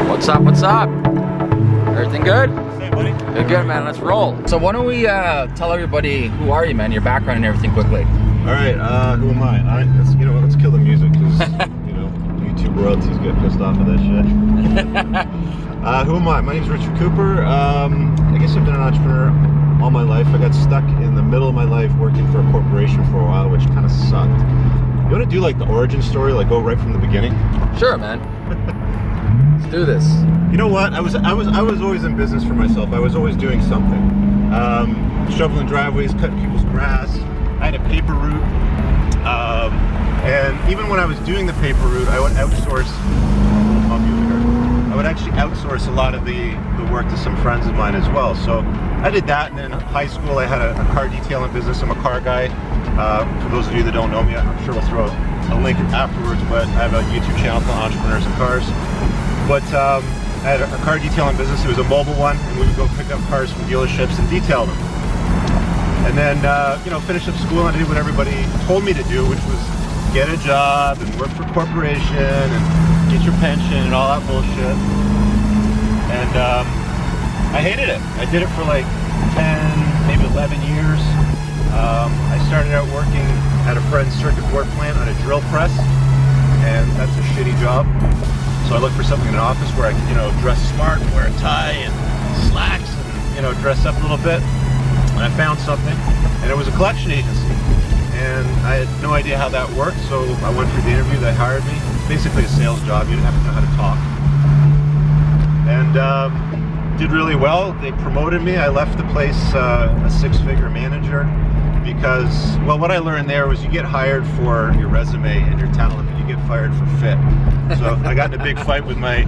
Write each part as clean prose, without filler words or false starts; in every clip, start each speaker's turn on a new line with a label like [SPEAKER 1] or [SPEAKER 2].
[SPEAKER 1] What's up? What's up? Everything good?
[SPEAKER 2] Hey, buddy.
[SPEAKER 1] Good, man. Let's roll. So why don't we tell everybody who are you, man? Your background and everything quickly.
[SPEAKER 2] All right. Who am I? You know what? Let's kill the music because you know YouTube royalties get pissed off of that shit. Who am I? My name's Richard Cooper. I guess I've been an entrepreneur all my life. I got stuck in the middle of my life working for a corporation for a while, which kind of sucked. You want to do like the origin story, like go right from the beginning?
[SPEAKER 1] Sure, man. Let's do this.
[SPEAKER 2] You know what? I was always in business for myself. I was always doing something. Shoveling driveways, cutting people's grass. I had a paper route. And even when I was doing the paper route, I would outsource. I would actually outsource a lot of the work to some friends of mine as well. So I did that, and then in high school I had a car detailing business. I'm a car guy. For those of you that don't know me, I'm sure we'll throw a link afterwards, but I have a YouTube channel called Entrepreneurs in Cars. But I had a car detailing business. It was a mobile one, and we would go pick up cars from dealerships and detail them. And then, you know, finish up school and I did what everybody told me to do, which was get a job and work for a corporation and get your pension and all that bullshit. And I hated it. I did it for like 10, maybe 11 years. I started out working at a friend's circuit board plant on a drill press, and that's a shitty job. So I looked for something in an office where I could, you know, dress smart, wear a tie and slacks, and, you know, dress up a little bit. And I found something, and it was a collection agency. And I had no idea how that worked, so I went for the interview. They hired me. It's basically a sales job. You didn't have to know how to talk. And did really well. They promoted me. I left the place a six-figure manager because, well, what I learned there was you get hired for your resume and your talent, but you get fired for fit. So I got in a big fight with my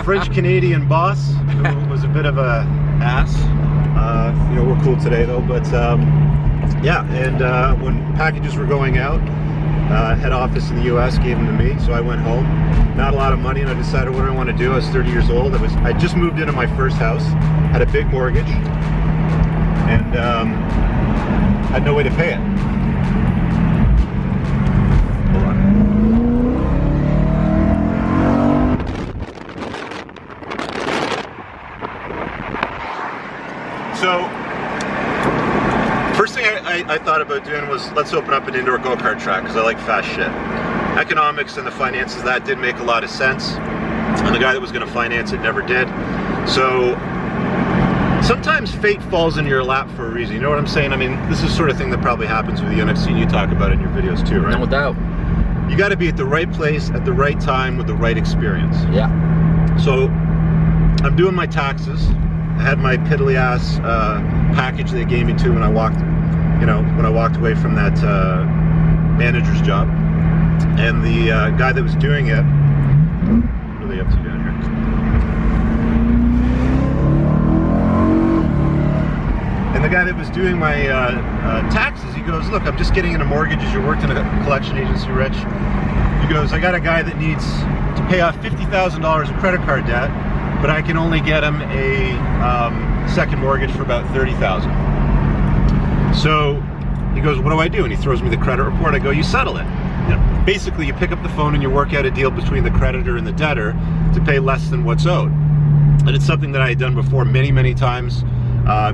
[SPEAKER 2] French-Canadian boss, who was a bit of a ass. You know, we're cool today though, but yeah, and when packages were going out, head office in the US gave them to me, so I went home. Not a lot of money, and I decided what I want to do. I was 30 years old. I just moved into my first house, had a big mortgage, and had no way to pay it. Hold on. So, first thing I thought about doing was let's open up an indoor go-kart track because I like fast shit. Economics and the finances, that did make a lot of sense. And the guy that was going to finance it never did. So, sometimes fate falls in your lap for a reason. You know what I'm saying? I mean, this is the sort of thing that probably happens with you, and I've seen you talk about it in your videos too, right?
[SPEAKER 1] No doubt.
[SPEAKER 2] You got to be at the right place at the right time with the right experience.
[SPEAKER 1] Yeah.
[SPEAKER 2] So, I'm doing my taxes. I had my piddly ass package they gave me to when I walked, you know, when I walked away from that manager's job. And the guy that was doing it, what are they up to down here? And the guy that was doing my taxes, he goes, look, I'm just getting into mortgages. You worked in a collection agency, Rich. He goes, I got a guy that needs to pay off $50,000 of credit card debt, but I can only get him a second mortgage for about $30,000. So he goes, what do I do? And he throws me the credit report. I go, you settle it. You know, basically, you pick up the phone and you work out a deal between the creditor and the debtor to pay less than what's owed. And it's something that I had done before many, many times.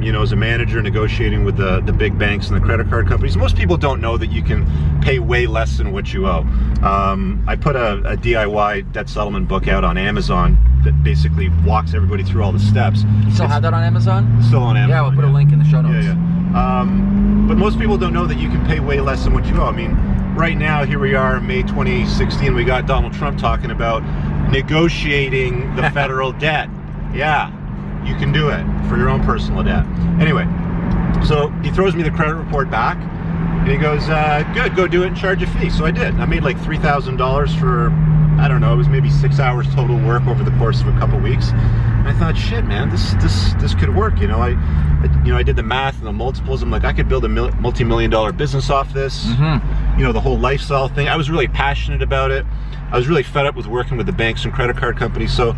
[SPEAKER 2] You know, as a manager negotiating with the big banks and the credit card companies. Most people don't know that you can pay way less than what you owe. I put a DIY debt settlement book out on Amazon that basically walks everybody through all the steps.
[SPEAKER 1] You still have that on Amazon?
[SPEAKER 2] Still on Amazon.
[SPEAKER 1] Yeah, we'll put a link in the show notes.
[SPEAKER 2] Yeah, yeah. But most people don't know that you can pay way less than what you owe. I mean, right now, here we are, May 2016, we got Donald Trump talking about negotiating the federal debt. Yeah. You can do it for your own personal debt. Anyway, so he throws me the credit report back, and he goes, good, go do it and charge a fee. So I did. I made like $3,000 for, I don't know, it was maybe 6 hours total work over the course of a couple weeks. And I thought, shit, man, this could work. You know, I did the math and the multiples. I'm like, I could build a multi-million-dollar business off this. You know, the whole lifestyle thing. I was really passionate about it. I was really fed up with working with the banks and credit card companies. So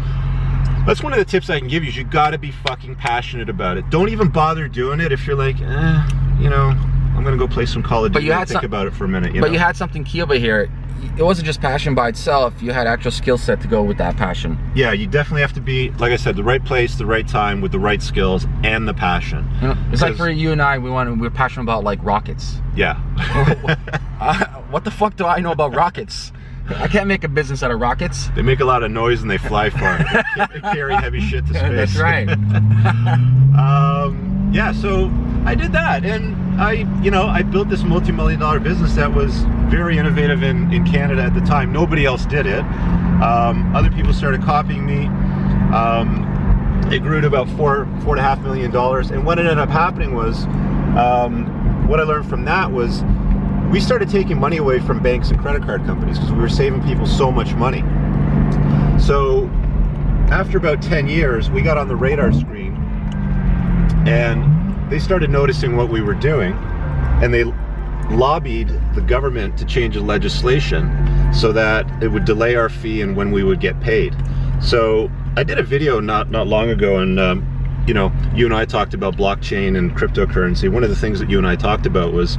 [SPEAKER 2] that's one of the tips I can give you is you got to be fucking passionate about it. Don't even bother doing it if you're like, you know, I'm going to go play some Call of Duty and think about it for a minute. You know?
[SPEAKER 1] You had something key over here. it wasn't just passion by itself. You had actual skill set to go with that passion.
[SPEAKER 2] Yeah, you definitely have to be, like I said, the right place, the right time, with the right skills and the passion.
[SPEAKER 1] It's like for you and I, we're passionate about like rockets.
[SPEAKER 2] Yeah.
[SPEAKER 1] What the fuck do I know about rockets? I can't make a business out of rockets.
[SPEAKER 2] They make a lot of noise and they fly far. They carry heavy shit to space.
[SPEAKER 1] That's right.
[SPEAKER 2] Yeah, so I did that, and I built this multi-million-dollar business that was very innovative in Canada at the time. Nobody else did it. Other people started copying me. It grew to about $4.5 million, and what ended up happening was, what I learned from that was, we started taking money away from banks and credit card companies because we were saving people so much money. So after about 10 years, we got on the radar screen, and they started noticing what we were doing, and they lobbied the government to change the legislation so that it would delay our fee and when we would get paid. So I did a video not long ago, and you and I talked about blockchain and cryptocurrency. One of the things that you and I talked about was,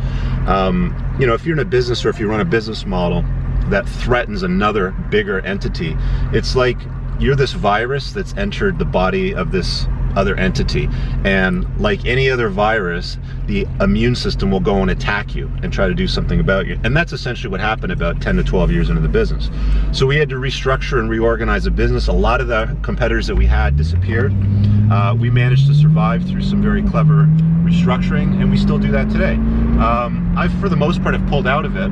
[SPEAKER 2] if you're in a business or if you run a business model that threatens another bigger entity, it's like you're this virus that's entered the body of this other entity, and like any other virus, the immune system will go and attack you and try to do something about you. And that's essentially what happened about 10 to 12 years into the business. So we had to restructure and reorganize the business. A lot of the competitors that we had disappeared. We managed to survive through some very clever restructuring, and we still do that today. I, for the most part, have pulled out of it,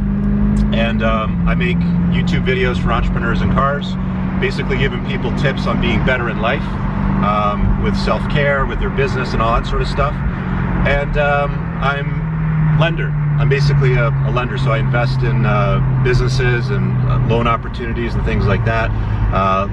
[SPEAKER 2] and I make YouTube videos for entrepreneurs and cars, basically giving people tips on being better in life, with self-care, with their business and all that sort of stuff. And I'm lender. I'm basically a lender, so I invest in businesses and loan opportunities and things like that,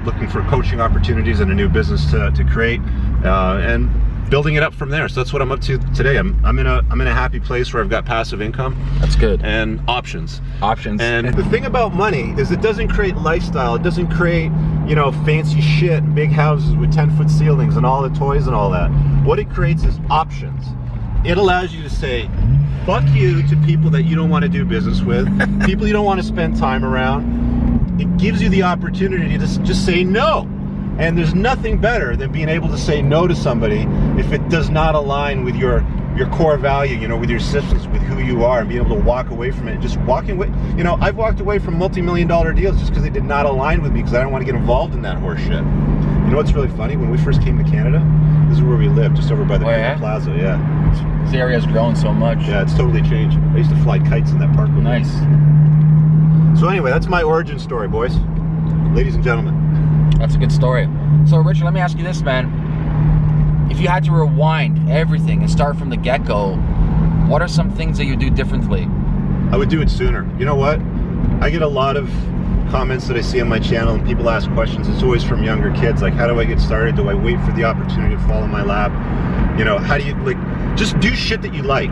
[SPEAKER 2] looking for coaching opportunities and a new business to create, and building it up from there. So that's what I'm up to today. I'm in a happy place where I've got passive income.
[SPEAKER 1] That's good.
[SPEAKER 2] And options.
[SPEAKER 1] And
[SPEAKER 2] the thing about money is it doesn't create lifestyle. It doesn't create, fancy shit, big houses with 10-foot ceilings and all the toys and all that. What it creates is options. It allows you to say fuck you to people that you don't want to do business with, people you don't want to spend time around. It gives you the opportunity to just say no. And there's nothing better than being able to say no to somebody if it does not align with your core value, with your systems, with who you are, and being able to walk away from it. Just walking away. I've walked away from multi-million-dollar deals just because they did not align with me, because I don't want to get involved in that horse shit. You know what's really funny? When we first came to Canada, this is where we lived, just over by the Plaza. Yeah.
[SPEAKER 1] This area's grown so much.
[SPEAKER 2] Yeah, it's totally changed. I used to fly kites in that park.
[SPEAKER 1] Nice.
[SPEAKER 2] So anyway, that's my origin story, boys. Ladies and gentlemen.
[SPEAKER 1] That's a good story. So Richard, let me ask you this, man. If you had to rewind everything and start from the get-go, what are some things that you do differently?
[SPEAKER 2] I would do it sooner. You know what? I get a lot of comments that I see on my channel, and people ask questions. It's always from younger kids, like, how do I get started? Do I wait for the opportunity to fall in my lap? How do you, just do shit that you like.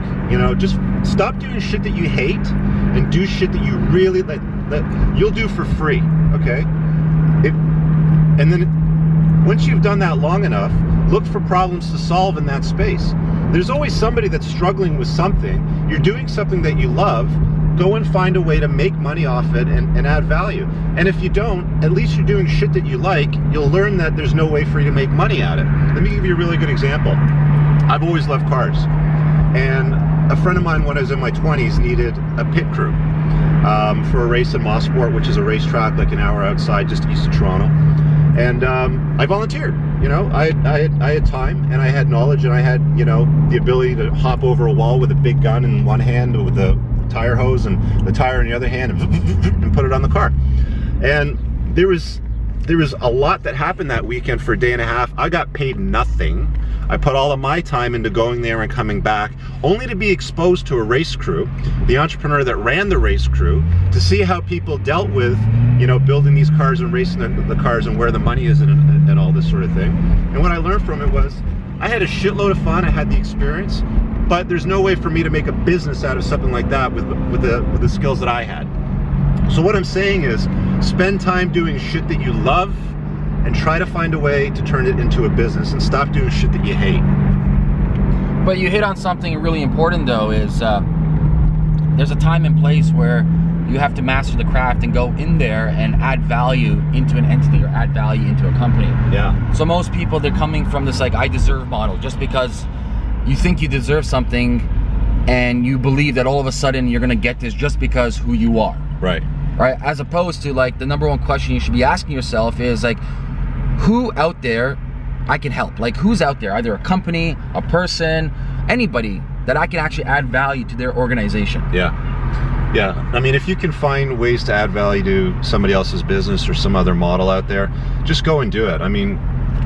[SPEAKER 2] Just stop doing shit that you hate and do shit that you really that you'll do for free, okay? And then once you've done that long enough, look for problems to solve in that space. There's always somebody that's struggling with something. You're doing something that you love. Go and find a way to make money off it and add value. And if you don't, at least you're doing shit that you like. You'll learn that there's no way for you to make money at it. Let me give you a really good example. I've always loved cars. And a friend of mine, when I was in my 20s, needed a pit crew for a race in Mosport, which is a racetrack like an hour outside, just east of Toronto. And I volunteered. I had time, and I had knowledge, and I had, the ability to hop over a wall with a big gun in one hand with the tire hose and the tire in the other hand, and put it on the car. And there was a lot that happened that weekend for a day and a half. I got paid nothing. I put all of my time into going there and coming back, only to be exposed to a race crew, the entrepreneur that ran the race crew, to see how people dealt with, building these cars and racing the cars, and where the money is and all this sort of thing. And what I learned from it was, I had a shitload of fun, I had the experience, but there's no way for me to make a business out of something like that with the skills that I had. So what I'm saying is, spend time doing shit that you love, and try to find a way to turn it into a business, and stop doing shit that you hate.
[SPEAKER 1] But you hit on something really important, though, is there's a time and place where you have to master the craft and go in there and add value into an entity or add value into a company.
[SPEAKER 2] Yeah.
[SPEAKER 1] So most people, they're coming from this like I deserve model, just because you think you deserve something and you believe that all of a sudden you're gonna get this just because who you are.
[SPEAKER 2] Right.
[SPEAKER 1] Right? As opposed to like the number one question you should be asking yourself is like, who out there I can help? Like who's out there? Either a company, a person, anybody that I can actually add value to their organization.
[SPEAKER 2] Yeah. Yeah. I mean, if you can find ways to add value to somebody else's business or some other model out there, just go and do it. I mean,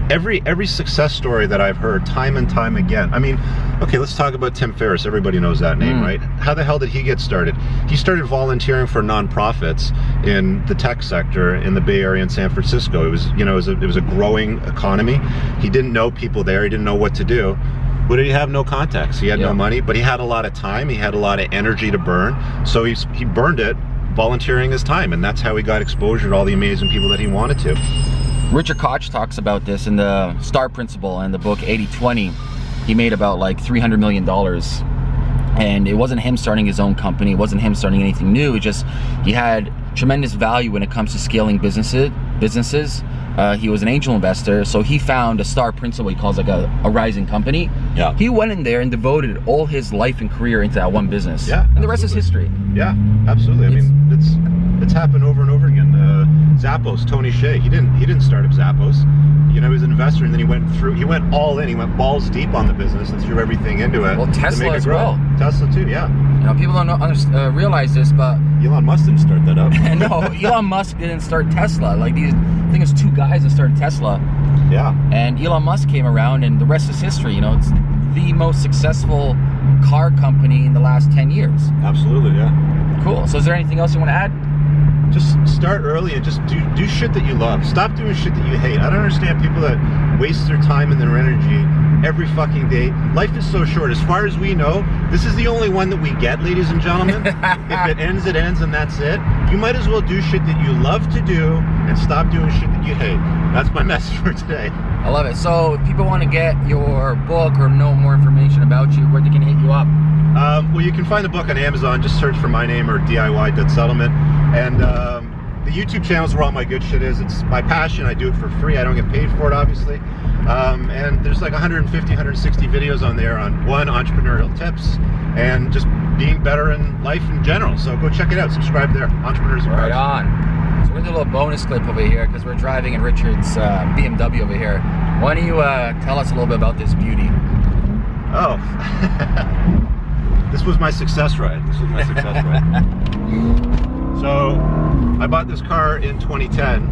[SPEAKER 2] every success story that I've heard time and time again. I mean, okay, let's talk about Tim Ferriss. Everybody knows that name, right? How the hell did he get started? He started volunteering for nonprofits in the tech sector in the Bay Area in San Francisco. It was, you know, it was a growing economy. He didn't know people there. He didn't know what to do. But he had no contacts. He had no money, but he had a lot of time. He had a lot of energy to burn. So he burned it volunteering his time, and that's how he got exposure to all the amazing people that he wanted to.
[SPEAKER 1] Richard Koch talks about this in the STAR Principle and the book 80-20. He made about like $300 million. And it wasn't him starting his own company. It wasn't him starting anything new. It just, he had tremendous value when it comes to scaling businesses. He was an angel investor, so he found a STAR Principle he calls like a rising company.
[SPEAKER 2] Yeah.
[SPEAKER 1] He went in there and devoted all his life and career into that one business.
[SPEAKER 2] Yeah.
[SPEAKER 1] And the rest is history.
[SPEAKER 2] Yeah, absolutely. I mean, it's happened over and over again. Zappos, Tony Hsieh, he didn't start up Zappos. You know, he was an investor, and then he went all in. He went balls deep on the business and threw everything into it.
[SPEAKER 1] Well, Tesla as well.
[SPEAKER 2] Tesla too, yeah.
[SPEAKER 1] You know, people don't realize this, but
[SPEAKER 2] Elon Musk didn't start that up.
[SPEAKER 1] no, Elon Musk didn't start Tesla. Like I think it's two guys that started Tesla.
[SPEAKER 2] Yeah.
[SPEAKER 1] And Elon Musk came around, and the rest is history. You know, it's the most successful car company in the last 10 years.
[SPEAKER 2] Absolutely, yeah.
[SPEAKER 1] Cool. So is there anything else you want to add?
[SPEAKER 2] Just start early and just do shit that you love. Stop doing shit that you hate. I don't understand people that waste their time and their energy every fucking day. Life is so short. As far as we know, this is the only one that we get, ladies and gentlemen. If it ends, it ends, and that's it. You might as well do shit that you love to do and stop doing shit that you hate. That's my message for today.
[SPEAKER 1] I love it. So if people want to get your book or know more information about you, where they can hit you up?
[SPEAKER 2] Well, you can find the book on Amazon. Just search for my name or DIY Debt Settlement. And the YouTube channel is where all my good shit is. It's my passion. I do it for free. I don't get paid for it, obviously. And there's like 150, 160 videos on there on entrepreneurial tips and just being better in life in general. So go check it out. Subscribe there. Entrepreneurs.
[SPEAKER 1] Right on. So we're gonna do a little bonus clip over here because we're driving in Richard's BMW over here. Why don't you tell us a little bit about this beauty?
[SPEAKER 2] Oh. This was my success ride. So I bought this car in 2010.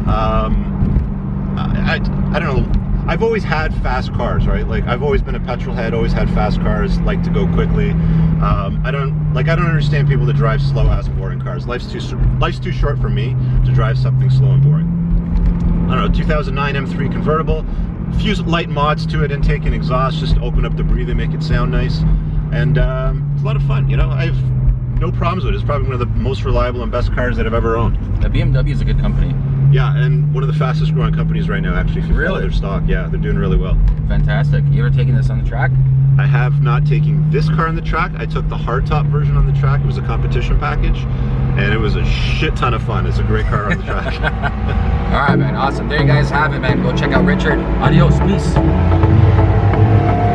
[SPEAKER 2] I don't know. I've always had fast cars, right? Like I've always been a petrol head, always had fast cars, like to go quickly. I don't understand people that drive slow ass boring cars. Life's too short for me to drive something slow and boring. I don't know, 2009 M3 convertible, a few light mods to it, intake and exhaust, just to open up the breather, make it sound nice. And it's a lot of fun, you know. I've no problems with it. It's probably one of the most reliable and best cars that I've ever owned.
[SPEAKER 1] The BMW is a good company.
[SPEAKER 2] Yeah, and one of the fastest growing companies right now, actually, if you follow their stock. Yeah, they're doing really well.
[SPEAKER 1] Fantastic. You ever taken this on the track?
[SPEAKER 2] I have not taken this car on the track. I took the hardtop version on the track. It was a competition package, and it was a shit ton of fun. It's a great car on the track.
[SPEAKER 1] All right, man. Awesome. There you guys have it, man. Go check out Richard. Adios. Peace.